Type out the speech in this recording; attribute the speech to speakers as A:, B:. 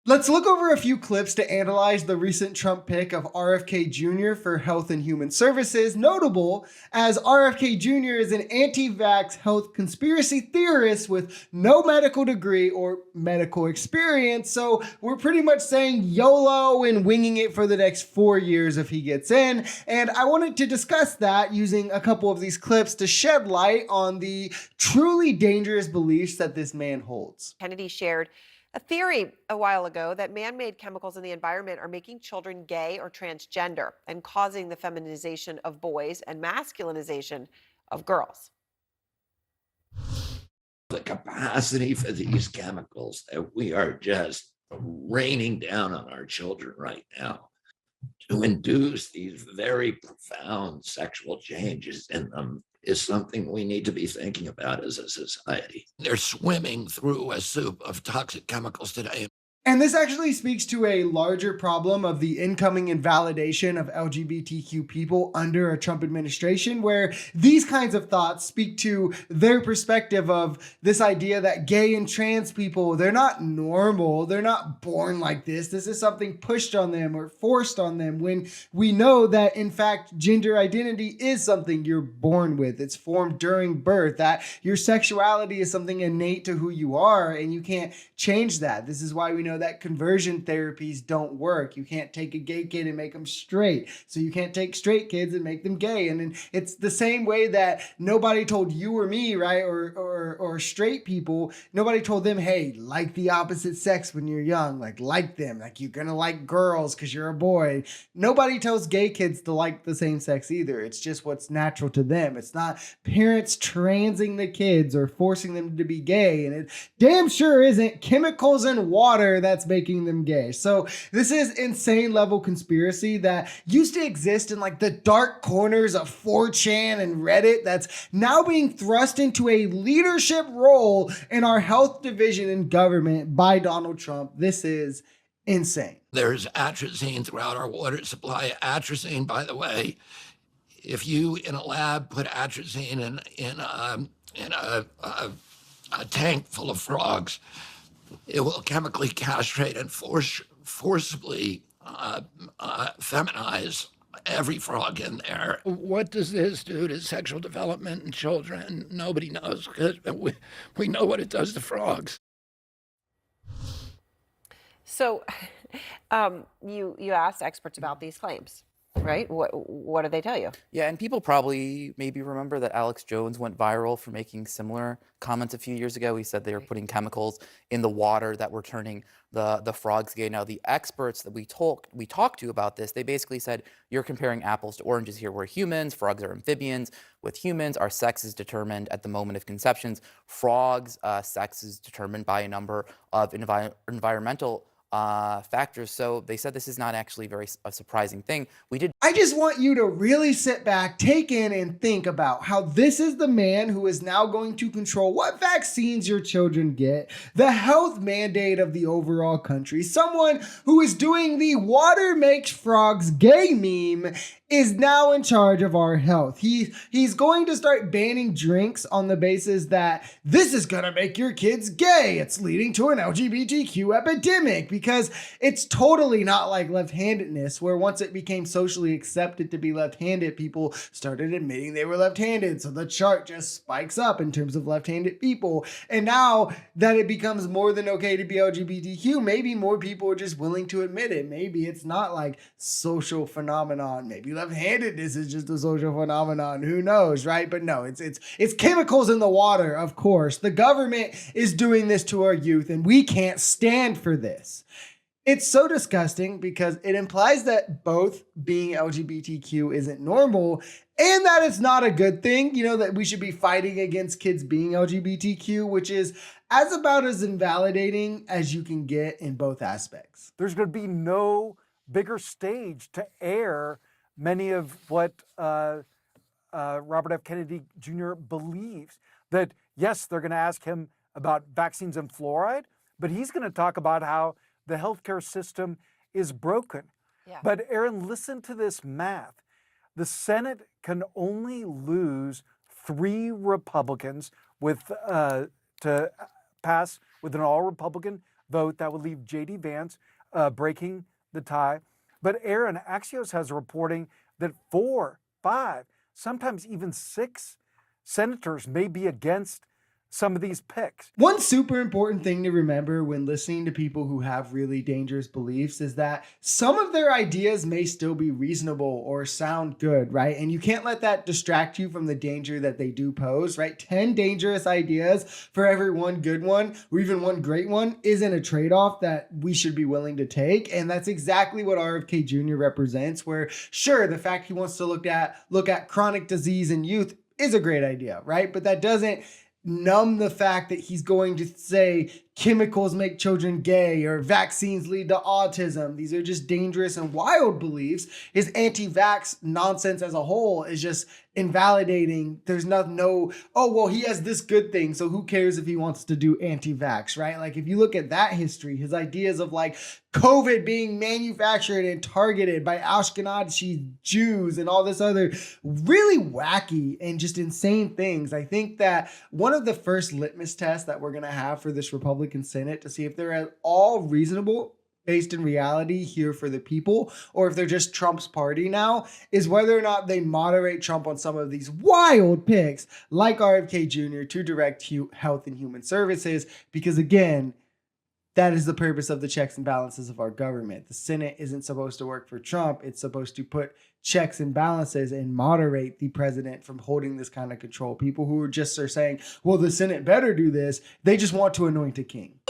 A: Let's look over a few clips to analyze the recent Trump pick of RFK Jr. for Health and Human Services, notable as RFK Jr. is an anti-vax health conspiracy theorist with no medical degree or medical experience, so we're pretty much saying YOLO and winging it for the next 4 years if he gets in, and I wanted to discuss that using a couple of these clips to shed light on the truly dangerous beliefs that this man holds.
B: Kennedy shared a theory a while ago that man-made chemicals in the environment are making children gay or transgender and causing the feminization of boys and masculinization of girls.
C: The capacity for these chemicals that we are just raining down on our children right now to induce these very profound sexual changes in them is something we need to be thinking about as a society. They're swimming through a soup of toxic chemicals today.
A: And this actually speaks to a larger problem of the incoming invalidation of LGBTQ people under a Trump administration, where these kinds of thoughts speak to their perspective of this idea that gay and trans people, they're not normal, they're not born like this. This is something pushed on them or forced on them, when we know that, in fact, gender identity is something you're born with. It's formed during birth, that your sexuality is something innate to who you are, and you can't change that. This is why we know that conversion therapies don't work. You can't take a gay kid and make them straight. So you can't take straight kids and make them gay. And then it's the same way that nobody told you or me, right? Or straight people, nobody told them, hey, like the opposite sex when you're young, like them, like you're gonna like girls because you're a boy. Nobody tells gay kids to like the same sex either. It's just what's natural to them. It's not parents transing the kids or forcing them to be gay. And it damn sure isn't chemicals in water that's making them gay. So this is insane level conspiracy that used to exist in like the dark corners of 4chan and Reddit, that's now being thrust into a leadership role in our health division in government by Donald Trump. This is insane.
C: There's atrazine throughout our water supply. Atrazine, by the way, if you in a lab put atrazine in a tank full of frogs, it will chemically castrate and forcibly feminize every frog in there. What does this do to sexual development in children? Nobody knows, because we know what it does to frogs.
B: So you asked experts about these claims, right? What did they tell you?
D: Yeah, and people probably maybe remember that Alex Jones went viral for making similar comments a few years ago. He said they were putting chemicals in the water that were turning the frogs gay. Now, the experts that we talked to about this, they basically said, you're comparing apples to oranges here. We're humans, frogs are amphibians. With humans, our sex is determined at the moment of conceptions. Frogs' sex is determined by a number of environmental factors. So they said this is not actually a surprising thing.
A: I just want you to really sit back, take in, and think about how this is the man who is now going to control what vaccines your children get, the health mandate of the overall country, someone who is doing the water makes frogs gay meme is now in charge of our health. He's going to start banning drinks on the basis that this is going to make your kids gay. It's leading to an LGBTQ epidemic, because it's totally not like left-handedness, where once it became socially accepted to be left-handed, people started admitting they were left-handed. So the chart just spikes up in terms of left-handed people. And now that it becomes more than okay to be LGBTQ, maybe more people are just willing to admit it. Maybe it's not like social phenomenon. Maybe left-handedness is just a social phenomenon. Who knows, right? But no, it's chemicals in the water, of course. The government is doing this to our youth, and we can't stand for this. It's so disgusting because it implies that both being LGBTQ isn't normal and that it's not a good thing, that we should be fighting against kids being LGBTQ, which is about as invalidating as you can get in both aspects.
E: There's going to be no bigger stage to air many of what Robert F. Kennedy Jr. believes. That, yes, they're going to ask him about vaccines and fluoride, but he's going to talk about how the healthcare system is broken.
B: Yeah.
E: But Aaron, listen to this math. The Senate can only lose 3 Republicans to pass with an all-Republican vote that would leave J.D. Vance breaking the tie. But Aaron, Axios has reporting that 4, 5, sometimes even 6 senators may be against some of these picks.
A: One super important thing to remember when listening to people who have really dangerous beliefs is that some of their ideas may still be reasonable or sound good, right? And you can't let that distract you from the danger that they do pose, right? 10 dangerous ideas for every one good one or even one great one isn't a trade-off that we should be willing to take. And that's exactly what RFK Jr. represents, where sure, the fact he wants to look at chronic disease in youth is a great idea, right? But that doesn't numb the fact that he's going to say chemicals make children gay or vaccines lead to autism. These are just dangerous and wild beliefs. His anti-vax nonsense as a whole is just invalidating. There's no, oh, well, he has this good thing, so who cares if he wants to do anti-vax, right? Like if you look at that history, his ideas of like COVID being manufactured and targeted by Ashkenazi Jews and all this other really wacky and just insane things. I think that one of the first litmus tests that we're going to have for this Republican Senate to see if they're at all reasonable based in reality here for the people, or if they're just Trump's party now, is whether or not they moderate Trump on some of these wild picks like RFK Jr. to direct health and human services. Because again, that is the purpose of the checks and balances of our government. The Senate isn't supposed to work for Trump. It's supposed to put checks and balances and moderate the president from holding this kind of control. People who are saying, well, the Senate better do this. They just want to anoint a king.